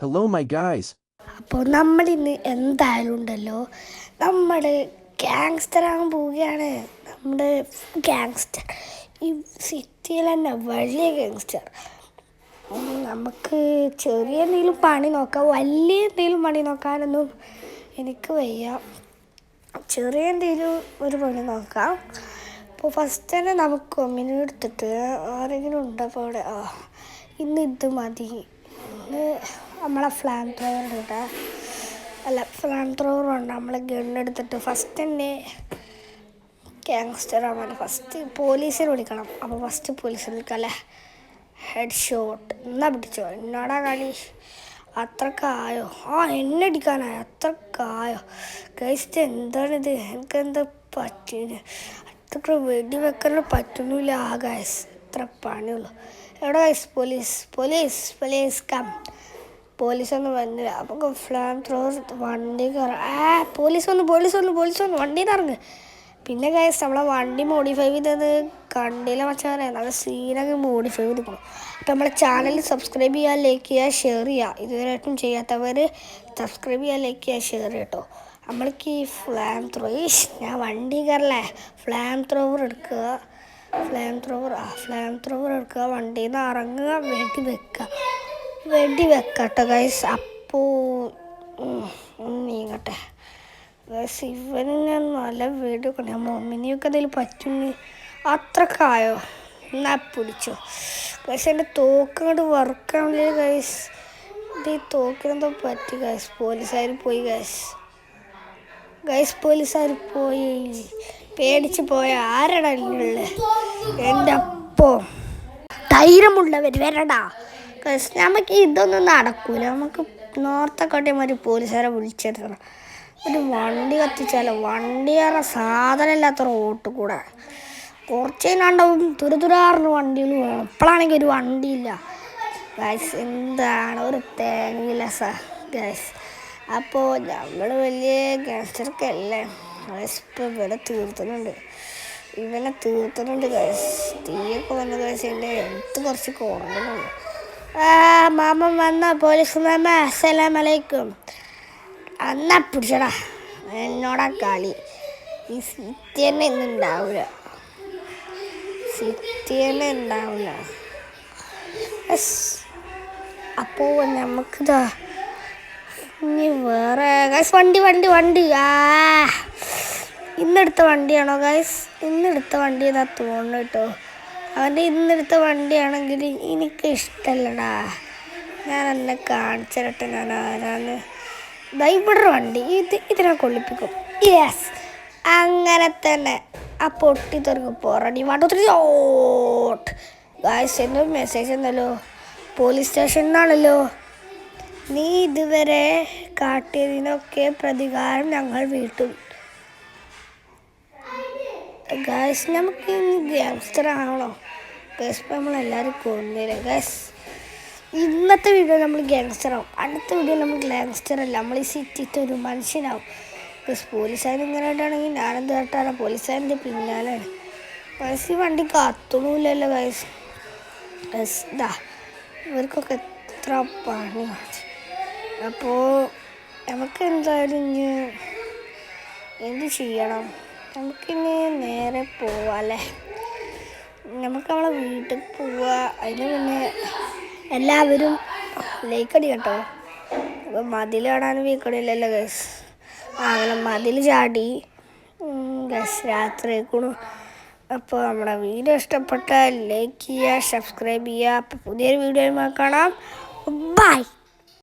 Hello, my guys. അപ്പോൾ നമ്മളിന്ന് എന്തായാലും ഉണ്ടല്ലോ, നമ്മൾ ഗാങ്സ്റ്റർ ആകാൻ പോവുകയാണ്. നമ്മുടെ ഗാങ്സ്റ്റർ, ഈ സിറ്റിയിൽ തന്നെ വലിയ ഗാങ്സ്റ്റർ. നമുക്ക് ചെറിയ എന്തെങ്കിലും പണി നോക്കാം, വലിയ എന്തെങ്കിലും പണി നോക്കാനൊന്നും എനിക്ക് വയ്യ. ചെറിയ എന്തെങ്കിലും ഒരു പണി നോക്കാം. അപ്പോൾ ഫസ്റ്റ് തന്നെ നമുക്ക് കൊമ്മിനെ എടുത്തിട്ട് ആരെങ്കിലും ഉണ്ടപ്പോൾ അവിടെ ഇന്ന് ഇത് മതി. നമ്മളെ ഫ്ലാം ത്രോവർ ഉണ്ട്, ഫ്ലാം ത്രോവർ ഉണ്ട്. നമ്മൾ ഗണ്ണെടുത്തിട്ട് ഫസ്റ്റ് തന്നെ ഗാങ്സ്റ്റർ ആവാൻ ഫസ്റ്റ് പോലീസിനെ വിളിക്കണം. അപ്പോൾ ഫസ്റ്റ് പോലീസിനെ വിളിക്കാം അല്ലേ. ഹെഡ് ഷോട്ട് എന്നാ പിടിച്ചോ, എന്നോടാ കളി. അത്രക്കായോ? എന്നെ അടിക്കാനായോ? അത്രക്കായോ? കഴിച്ചിട്ട് എന്താണിത്? എനിക്കെന്താ പറ്റിയത്? അത്ര വെടി വെക്കാൻ പറ്റുന്നില്ല. ഗൈസ് ഇത്ര പണിയുള്ളൂ. എവിടെ ഗൈസ്? Police come. പോലീസൊന്നും വന്നില്ല. അപ്പോൾ ഫ്ലാം ത്രോവർ വണ്ടി കയറാം. പോലീസ് വന്നു വണ്ടിയിൽ നിന്ന് ഇറങ്ങ്. പിന്നെ ഗൈസ് നമ്മളെ വണ്ടി മോഡിഫൈ ചെയ്തത് കണ്ടില്ല മച്ചാനെ, നല്ല സീനൊക്കെ മോഡിഫൈ ചെയ്ത് പോകണം. അപ്പോൾ നമ്മളെ ചാനൽ സബ്സ്ക്രൈബ് ചെയ്യുക, ലൈക്ക് ചെയ്യുക, ഷെയർ ചെയ്യുക. ഇതുവരെയായിട്ടും ചെയ്യാത്തവർ സബ്സ്ക്രൈബ് ചെയ്യുക, ലൈക്ക് ചെയ്യുക, ഷെയർ കേട്ടോ. നമ്മൾക്ക് ഈ ഫ്ലാം ത്രോവർ, ഞാൻ വണ്ടി കയറല്ലേ, ഫ്ലാം ത്രോവർ എടുക്കുക. ഫ്ലാം ത്രോവർ എടുക്കുക, വണ്ടിയിൽ നിന്ന് ഇറങ്ങുക, വെടി വെക്കട്ടെ ഗൈസ്. അപ്പോൾ നീങ്ങട്ടെ ഗൈസ്. ഇവന് ഞാൻ നല്ല വെടി വെക്കണേ. മമ്മിനെയൊക്കെ എന്തെങ്കിലും പറ്റുന്നു. അത്രക്കായോ? എന്നാ പിടിച്ചോ ഗൈസ്. എൻ്റെ തോക്ക് അങ്ങോട്ട് വർക്കാവില്ല ഗൈസ്. ഇത് ഈ തോക്കിനെന്തോ പറ്റി ഗൈസ്. പോലീസുകാർ പോയി ഗൈസ്. പോലീസുകാർ പോയി. പേടിച്ച് പോയ ആരടാ ഉള്ളത്? എൻ്റെ അപ്പോ ധൈര്യമുള്ളവർ വരടാ ഗൈസ്. നമുക്ക് ഇതൊന്നും നടക്കൂല. നമുക്ക് നോർത്തക്കോട്ടയമാര് പോലീസുകാരെ വിളിച്ചെടുക്കണം. ഒരു വണ്ടി കത്തിച്ചാലോ? വണ്ടി കയറാൻ സാധനം ഇല്ലാത്ത റോട്ട് കൂടെ കുറച്ചേനാണ്ടാവും തുരുതുരാറിന് വണ്ടികൾ വേണം. ഇപ്പോഴാണെങ്കിൽ ഒരു വണ്ടിയില്ല ഗൈസ്. എന്താണ് ഒരു തേങ്ങയില്ല ഗൈസ്. അപ്പോൾ നമ്മൾ വലിയ ഗാങ്സ്റ്റർക്കല്ലേ ഗൈസ്. ഇപ്പോൾ ഇവനെ തീർത്തുന്നുണ്ട് ഗൈസ്. തീയൊക്കെ വന്ന ഗൈസ്. എൻ്റെ ഹെൽത്ത് കുറച്ച് കുറഞ്ഞുള്ളൂ. മാമൻ വന്ന പോലീസ് മാമ, അസ്സലാമലൈക്കും. എന്നാ പിടിച്ചടാ, എന്നോടാ കളി. ഈ സിറ്റി തന്നെ ഇന്നുണ്ടാവില്ല. അപ്പോൾ നമുക്കിതാ ഇനി വേറെ ഗൈസ് വണ്ടി ഇന്നെടുത്ത വണ്ടിയാണോ ഗൈസ്? ഇന്നെടുത്ത വണ്ടി എന്നാ തോന്നുന്നു കേട്ടോ. അവൻ്റെ ഇന്നെടുത്ത വണ്ടിയാണെങ്കിൽ എനിക്ക് ഇഷ്ടമല്ലടാ. ഞാൻ എന്നെ കാണിച്ചിരട്ടെ ഞാൻ ആരാന്ന്. ഇവിടെ വണ്ടി ഇതിനെ കൊള്ളിപ്പിക്കും. യെസ്, അങ്ങനെ തന്നെ. ആ പൊട്ടി തുറക്കും പോറടി വണ്ടോട്ട് ഓട്ട് ഗായ്സ്. എൻ്റെ മെസ്സേജ് എന്നല്ലോ, പോലീസ് സ്റ്റേഷനിൽ നിന്നാണല്ലോ. നീ ഇതുവരെ കാട്ടിയതിനൊക്കെ പ്രതികാരം ഞങ്ങൾ വീട്ടും. ഗായ്സ് നമുക്ക് ഗാങ്സ്റ്റർ ആണോ ഗായ്സ്? ഇപ്പം നമ്മളെല്ലാവരും കൊന്നില്ല ഗായ്സ്. ഇന്നത്തെ വീഡിയോ നമ്മൾ ഗാങ്സ്റ്ററാവും, അടുത്ത വീഡിയോ നമ്മൾ ഗാങ്സ്റ്റർ അല്ല, നമ്മൾ ഈ സിറ്റിത്തെ ഒരു മനുഷ്യനാവും ഗായ്സ്. പോലീസുകാർ ഇങ്ങനെ ആയിട്ടാണെങ്കിൽ ഞാനെന്ത് കേട്ടാണ് പോലീസുകാരൻ്റെ പിന്നാലെയാണ് ഗായ്സ്. ഈ വണ്ടി കത്തണില്ലല്ലോ ഗായ്സ്. ഇവർക്കൊക്കെ എത്ര പണിയാണ്. അപ്പോൾ നമുക്ക് എന്തായാലും ഇനി എന്ത് ചെയ്യണം? നമുക്കിനി നേരെ പോവാല്ലേ. നമുക്ക് നമ്മളെ വീട്ടിൽ പോവുക. അതിന് പിന്നെ എല്ലാവരും ലൈക്ക് അടി കേട്ടോ. അപ്പോൾ മതിൽ കാണാനും വീക്കടില്ലല്ലോ ഗൈസ്. അങ്ങനെ മതിൽ ചാടി ഗൈസ് രാത്രിയേക്കണു. അപ്പോൾ നമ്മുടെ വീഡിയോ ഇഷ്ടപ്പെട്ടാൽ ലൈക്ക് ചെയ്യുക, സബ്സ്ക്രൈബ് ചെയ്യുക. അപ്പോൾ പുതിയൊരു വീഡിയോ കാണാം. ബൈ.